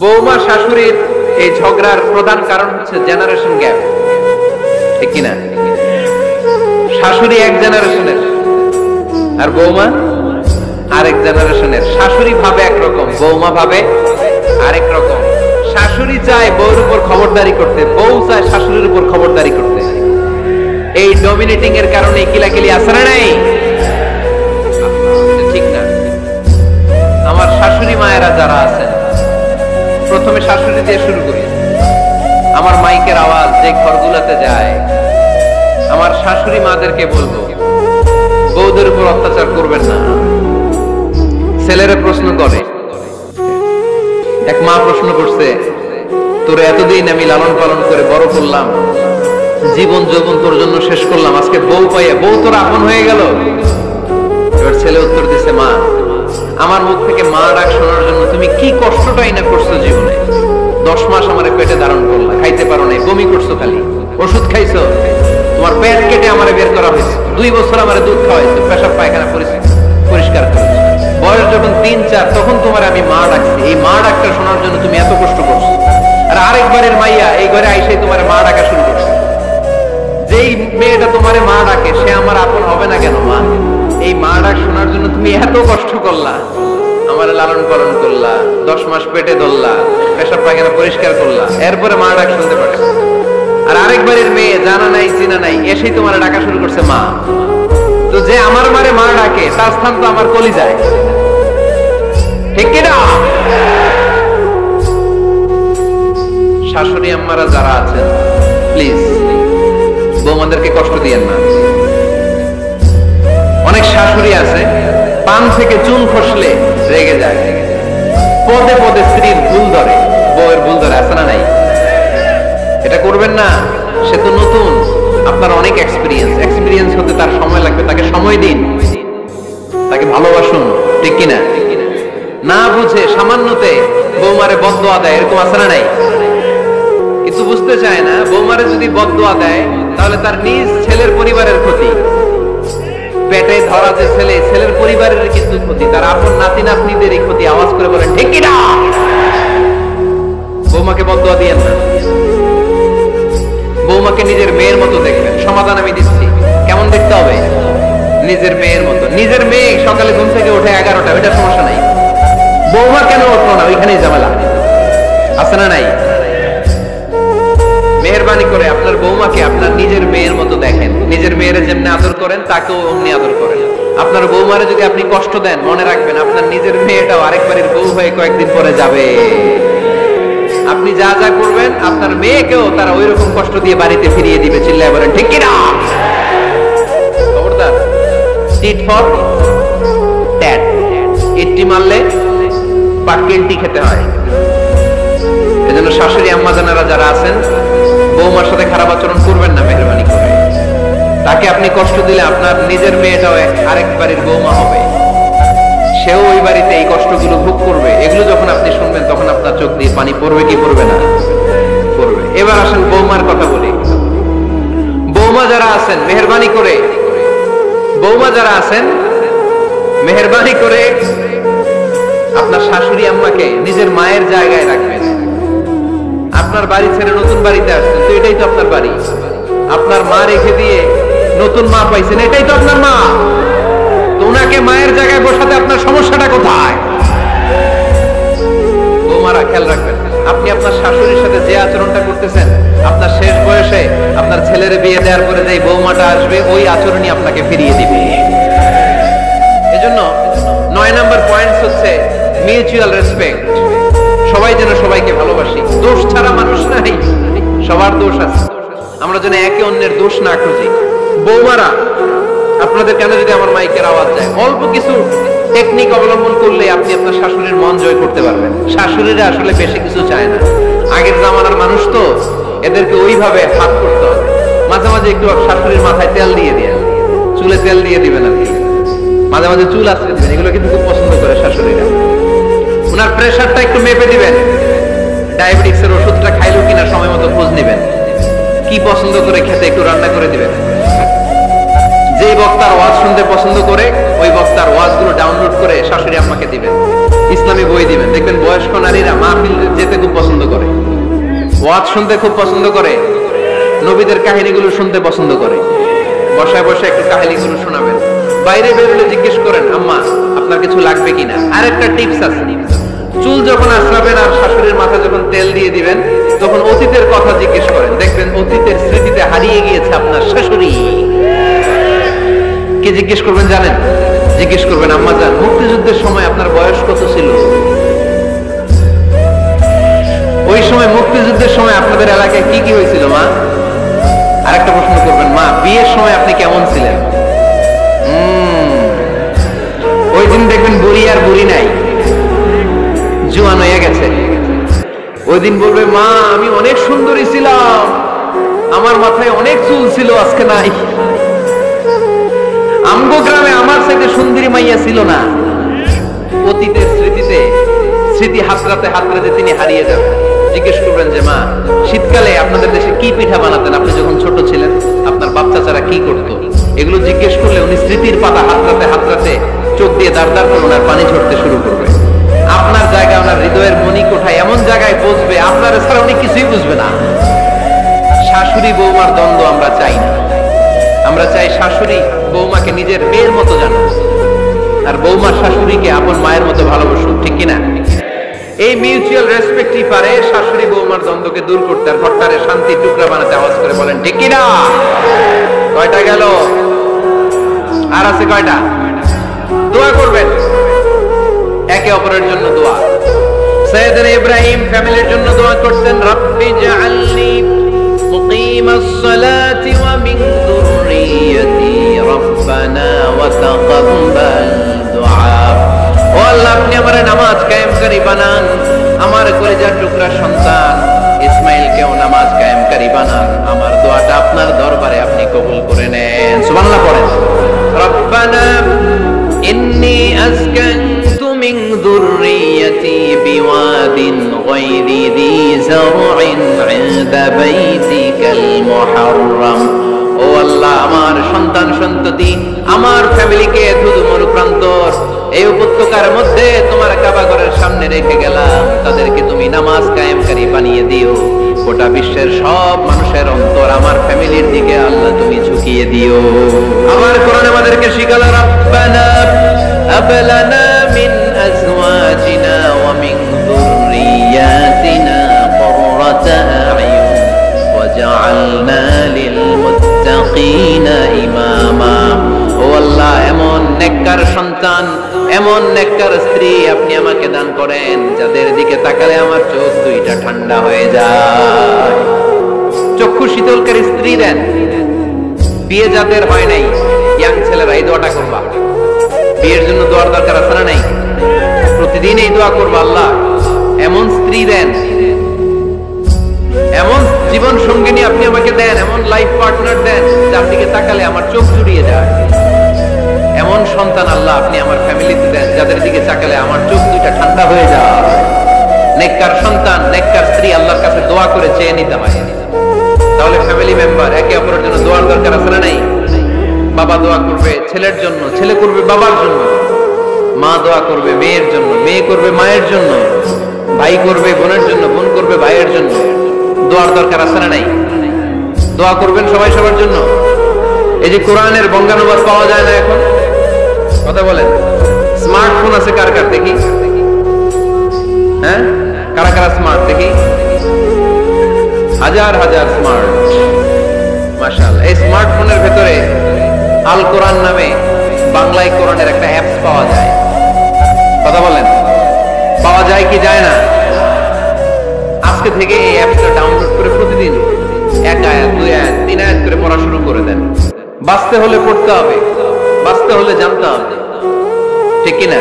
বৌমা শাশুড়ির এই ঝগড়ার প্রধান কারণ হচ্ছে জেনারেশন গ্যাপ, ঠিক কিনা? শাশুড়ি এক জেনারেশনের আর বৌমা আরেক জেনারেশনের। শাশুড়ি ভাবে একরকম, বৌমা ভাবে আরেক রকম। শাশুড়ি চায় বউর উপর খবরদারি করতে, বউ চায় শাশুড়ির উপর খবরদারি করতে। এই ডমিনেটিং এর কারণে কিলাকিলি আছে না নাই? ঠিক না? আমার শাশুড়ি মায়েরা যারা আছেন, প্রথমে শাশুড়ি দিয়ে শুরু করি। আমার মাইকের আওয়াজ যে ঘরগুলোতে যায়, আমার শাশুড়ি মাদেরকে বলবো, বউদের উপর অত্যাচার করবেন না। ছেলেরা প্রশ্ন করে, এক মা প্রশ্ন করছে, তোর এতদিন আমি লালন পালন করে বড় করলাম, জীবন যৌবন তোর জন্য শেষ করলাম, আজকে বউ পাইয়া বউ তোর আপন হয়ে গেল। এবার ছেলে উত্তর দিছে, মা, আমার মুখ থেকে মা ডাক শোনার জন্য তুমি কি কষ্টটাই না করছো জীবনে। 10 মাস আমার পেটে ধারণ করলা, খাইতে পারো নাই, বমি করছো, খালি ওষুধ খাইছো, তোমার পেট কেটে আমার বের করা হয়েছে, 2 বছর আমার দুধ খাওয়াইছো, পেশাব পায়খানা পরিষ্কার করেছো। বয়স যখন 3-4 তখন তোমার আমি মা ডাকছি। এই মা ডাকটা শোনার জন্য তুমি এত কষ্ট করছো। আর আরেকবারের মাইয়া এই ঘরে আইসে তোমার মা ডাকা শুরু করছে। যেই মেয়েটা তোমার মা ডাকে সে আমার আপন হবে না কেন? মা, এই মা ডাক শোনার জন্য তুমি এত কষ্ট করলা, আমার লালন পালন করলা, 10 মাস পেটে ধরলা, পেশাব পায়খানা পরিষ্কার করলা, এরপরে মা ডাক শুনতে পারে। আর আরেকবারের মেয়ে জানা নাই চিনা নাই এসেই তোমার ডাকা শুরু করছে মা। তো যে আমার মারে মা ডাকে তার স্থান তো আমার কলিজায়, ঠিক কিনা? শাশুড়ি আম্মারা যারা আছেন, প্লিজ বৌমাদেরকে কষ্ট দিয়েন না। অনেক শাশুড়ি আছে পান থেকে চুন খসলে রেগে যায়, পদে পদে স্ত্রীর ভুল ধরে, বউয়ের ভুল ধরে, আছে না নাই? এটা করবেন না। সে তো নতুন, আপনার অনেক এক্সপিরিয়েন্স হতে তার সময় লাগবে। তাকে সময় দিন, তাকে ভালোবাসুন, ঠিক কিনা? না বুঝে সামান্যতে বৌমারে বদদোয়া দেয়, এরকম আছে না নাই? কিন্তু বুঝতে চায় না, বৌমারে যদি বদদোয়া দেয় তাহলে তার নিজ ছেলের পরিবারের ক্ষতি। পেটে ধরা যে ছেলে, ছেলের পরিবারের কিন্তু ক্ষতি, তার আপন নাতি নাতনিদেরই ক্ষতি। আওয়াজ করে বলেন ঠিক কিনা? বৌমাকে বদদোয়া দিয়েন না। বৌমাকে নিজের মেয়ের মতো দেখবেন। সমাধান আমি দিচ্ছি, কেমন দেখতে হবে? নিজের মেয়ের মতো। নিজের মেয়ে সকালে ঘুম থেকে ওঠে 11টা, ওইটা সমস্যা নাই। বৌমা কেন উঠলো না, ওইখানেই ঝামেলা, আছে না নাই? মেহেরবানি করে আপনার বৌমাকে আপনার নিজের মেয়ের মতো দেখেন। নিজের মেয়েরে যেমনি আদর করেন তাকেও অমনি আদর করেন। আপনার বৌমারে যদি আপনি কষ্ট দেন, মনে রাখবেন আপনার নিজের মেয়েটাও আরেকবারের বউ হয়ে কয়েকদিন পরে যাবে। আপনি যা যা করবেন আপনার মেয়েকেও তারা ওই রকম কষ্ট দিয়ে বাড়িতে ফিরিয়ে দিবে। চিল্লায় বলেন ঠিক কিনা? খবরদার, টিট ফর ট্যাট। ইট্টি মারলে পাটকেলটি খেতে হয়। এজন্য শাশুড়ি আম্মা জানারা যারা আছেন, বৌমার সাথে খারাপ আচরণ করবেন না মেহেরবানি করে। তাকে আপনি কষ্ট দিলে আপনার নিজের মেয়েটাও আরেকবারের বৌমা হবে, সেও ওই বাড়িতে এই কষ্টগুলো ভোগ করবে। এগুলো যখন আপনি শুনবেন তখন আপনার চোখ দিয়ে পানি পড়বে কি পড়বে না? পড়বে। এবার আসেন বৌমার কথা বলি। বৌমা যারা আছেন মেহেরবানি করে, বৌমা যারা আছেন মেহেরবানি করে আপনার শাশুড়ি আম্মাকে নিজের মায়ের জায়গায় রাখবেন। আপনার বাড়ি ছেড়ে নতুন বাড়িতে আসছেন, তো এটাই তো আপনার বাড়ি। আপনার মা রেখে দিয়ে নতুন মা পাইছেন, এটাই তো আপনার মা। তো ওনাকে মায়ের জায়গায় বসাতে আপনার সমস্যাটা কোথায়? বৌমারা খেয়াল রাখবেন, আপনি আপনার শাশুড়ির সাথে যে আচরণটা করতেছেন, আপনার শেষ বয়সে আপনার ছেলের বিয়ে দেওয়ার পরে যে বৌমাটা আসবে, ওই আচরণই আপনাকে ফিরিয়ে দিবে। এজন্য 9 নম্বর পয়েন্ট হচ্ছে মিউচুয়াল রেসপেক্ট। সবাই যেন সবাইকে ভালোবাসি। দোষ ছাড়া মানুষ নাই, সবার দোষ আছে। আমরা যেন একে অন্যের দোষ না খুঁজি। বৌমারা, আপনাদের কেন যদি আমার মাইকের আওয়াজ যায়, অল্প কিছু টেকনিক অবলম্বন করলে আপনি আপনার শাশুড়ির মন জয় করতে পারবেন। শাশুড়িরা আসলে বেশি কিছু চায় না, আগের জামানার মানুষ তো, এদেরকে ওইভাবে হাত করতে হবে। মাঝে মাঝে একটু শাশুড়ির মাথায় তেল দিয়ে দিয়ে, চুলে তেল দিয়ে দিবেন আর কি, মাঝে মাঝে চুল আঁচড়ে দিবেন। এগুলো কিন্তু খুব পছন্দ করে শাশুড়িরা। ওনার প্রেশারটা একটু মেপে দিবেন, ডায়াবেটিক্সের ওষুধটা খাইলো কিনা সময় মতো খোঁজ নিবেন, কি পছন্দ করে খেতে একটু রান্না করে দিবেন। যে বক্তার ওয়াজ শুনতে পছন্দ করে ওই বক্তার ওয়াজগুলো ডাউনলোড করে শাশুড়ি আম্মাকে দিবেন। ইসলামী বই দিবেন, দেখবেন বয়স্ক নারীরা মাহফিল ওয়াজ শুনতে খুব পছন্দ করে, নবীদের কাহিনীগুলো শুনতে পছন্দ করে। বসায় বসে একটু কাহিনীগুলো শোনাবেন। বাইরে বেরোলে জিজ্ঞেস করেন, আম্মা আপনার কিছু লাগবে কিনা। আরেকটা টিপস আছে, চুল যখন আঁচড়াবেন আর শাশুড়ির মাথায় যখন তেল দিয়ে দিবেন, তখন অতীতের কথা জিজ্ঞেস করেন। দেখবেন অতীতের স্মৃতিতে হারিয়ে গিয়েছে আপনার শাশুড়ি। কে জিজ্ঞেস করবেন জানেন? জিজ্ঞেস করবেন, আম্মা জান, মুক্তিযুদ্ধের সময় আপনার বয়স কত ছিল? ওই সময় মুক্তিযুদ্ধের সময় আপনাদের এলাকায় কি কি হয়েছিল মা? আরেকটা প্রশ্ন করবেন, মা বিয়ের সময় আপনি কেমন ছিলেন? ওই দিন দেখবেন বুড়ি আর বুড়ি নাই, জোয়ান হয়ে গেছে। ওই দিন বলবে, মা আমি অনেক সুন্দরী ছিলাম, আমার মাথায় অনেক চুল ছিল, আজকে নাই। আমগো গ্রামে আমার সাথে সুন্দরী মাইয়া ছিল না। অতীতের স্মৃতিতে স্মৃতি হাতরাতে হাতরাতে তিনি হারিয়ে যাবেন। জিজ্ঞেস করবেন যে, মা শীতকালে আপনাদের দেশে কি পিঠা বানাতেন আপনি যখন ছোট ছিলেন? আপনার বাচ্চা চারা কি করতো? এগুলো জিজ্ঞেস করলে উনি স্মৃতির পাতা হাতরাতে হাতরাতে চোখ দিয়ে দাঁড় দাঁড় করে ওনার পানি ঝরতে শুরু করবে। আপনার জায়গায় ওনার হৃদয়ের মনি কোঠায় এমন জায়গায় বসবে, আপনার ছাড়া উনি কিছুই বুঝবে না। শাশুড়ি বৌমার দ্বন্দ্ব আমরা চাই না। আমরা চাই শাশুড়ি বৌমাকে নিজের মেয়ের মতো জানো, আর বৌমার শাশুড়িকে আপন মায়ের মতো ভালোবাসুক, ঠিক কিনা? এই মিউচুয়াল রেসপেক্টই পারে শাশুড়ি বৌমার দ্বন্দ্বকে দূর করতে আর ঘরটারে শান্তির টুকরা বানাতে। আওয়াজ করে বলেন ঠিক কিনা? কয়টা গেল? আর আছে কয়টা? দোয়া করবেন একে অপরের জন্য। দোয়া সাইয়েদনা ইব্রাহিম ফ্যামিলির জন্য দোয়া করতেন, রব্বি জাআলনি মুকিমাস সালাতি ওয়া মিন যুররিয়্যতি রব্বানা ওয়া তাকাব্বাল দুআ। ও আল্লাহ, আপনি আমারে নামাজ কায়েমকারী বানান, আমার কলিজার টুকরা সন্তান ইসমাইলকেও নামাজ কায়েমকারী বানান। আমার দোয়াটা আপনার দরবারে আপনি কবুল করে নেন। সুবহানাল্লাহ পড়েন। রব্বানা ইন্নী আসকানতু মিন যুররিয়্যতি বিওয়াদিন গায়রি যী যার'ইন 'ইনদা বাইতিকাল মুহাররাম। ও আল্লাহ, আমার সন্তান সন্ততি, আমার ফ্যামিলিকে ধুধুমরু প্রান্তর এই উপত্যকার মধ্যে তোমার কাবা ঘরের সামনে রেখে গেলাম। তাদেরকে তুমি নামাজ কায়েমকারী বানিয়ে দিও। গোটা বিশ্বের সব মানুষের অন্তর আমার ফ্যামিলির দিকে আল্লাহ তুমি ঝুঁকিয়ে দিও। আমার কোরআন আমাদেরকে শিখালো, রব্বানা হাব লানা মিন আজওয়াজিনা ওয়া মিন যুররিয়াতিনা কুররাতা আ'য়ুন ওয়াজআলনা লিল মুত্তাকিনা ইমামা। ও আল্লাহ, এমন নেককার সন্তান, এমন নেককার স্ত্রী আপনি আমাকে দান করেন যাদের দিকে তাকালে আমার চোখ দুইটা ঠান্ডা হয়ে যায়। চক্ষু শীতলকারী স্ত্রী দেন। বিয়ে যাদের হয় নাই, ইয়াং ছেলেরা এই দোয়াটা করবা। বিয়ের জন্য দোয়ার দরকার আছে না নাই? প্রতিদিন এই দোয়া করবা, আল্লাহ এমন স্ত্রী দেন, এমন জীবন সঙ্গিনী আপনি আমাকে দেন, এমন লাইফ পার্টনার দেন যার দিকে তাকালে আমার চোখ জুড়িয়ে যায়। এমন সন্তান আল্লাহ আপনি আমার ফ্যামিলিতে দেন যাদের দিকে তাকালে আমার চোখ দুইটা ঠান্ডা হয়ে যায়। নেককার সন্তান, নেককার স্ত্রী আল্লাহর কাছে দোয়া করে চেয়ে নিতে হয়। তাহলে ফ্যামিলি মেম্বার একে অপরের জন্য দোয়ার দরকার আছে না নাই? বাবা দোয়া করবে ছেলের জন্য, ছেলে করবে বাবার জন্য, মা দোয়া করবে মেয়ের জন্য, মেয়ে করবে মায়ের জন্য, ভাই করবে বোনের জন্য, বোন করবে ভাইয়ের জন্য। দোয়ার দরকার আছে না নাই? দোয়া করবেন সবাই সবার জন্য। এই যে কোরআনের বঙ্গানুবাদ পাওয়া যায় না এখন, কথা বলেন। স্মার্টফোন আছে কার কার দেখি? হ্যাঁ, কারা কারা স্মার্ট দেখি? হাজার হাজার স্মার্ট, মাশাআল্লাহ। এই স্মার্টফোনের ভেতরে আল কোরআন নামে বাংলায় কোরআনের একটা অ্যাপস পাওয়া যায়। কথা বলেন, পাওয়া যায় কি যায় না? আজকে থেকে এই অ্যাপসটা ডাউনলোড করে প্রতিদিন এক আয়াত, দুই আয়াত, তিন আয়াত করে পড়া শুরু করে দেন। বাঁচতে হলে পড়তে হবে, বাঁচতে হলে জানতে হবে, ঠিক কিনা?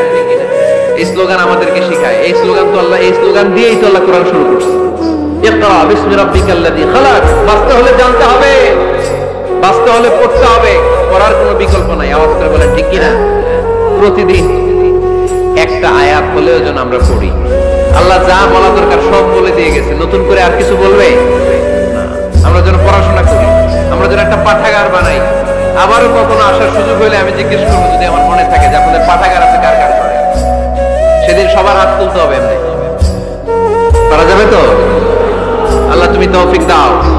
এই স্লোগান আমাদেরকে শেখায়। এই স্লোগান তো আল্লাহ, এই স্লোগান দিয়েই তো আল্লাহ কোরআন শুরু করছে। ইকরা বিসমি রাব্বিকাল্লাযী খালাক। বাঁচতে হলে জানতে হবে, বাঁচতে হলে পড়তে হবে, পড়ার কোনো বিকল্প নাই। আওয়াজ করে বলেন ঠিক কিনা? প্রতিদিন একটা আয়াত হলেও যেন আমরা পড়ি। আল্লাহ যা বলা দরকার সব বলে দিয়ে গেছে, নতুন করে আর কিছু বলবে না। আমরা যেন পড়াশোনা করি, আমরা যেন একটা পাঠাগার বানাই। আবারও কখনো আসার সুযোগ হলে আমি জিজ্ঞেস করবো, যদি আমার মনে থাকে যে আপনাদের পাঠাগার আছে কার কার করে, সেদিন সবার হাত তুলতে হবে। এমনি পারা যাবে তো? আল্লাহ তুমি তৌফিক দাও।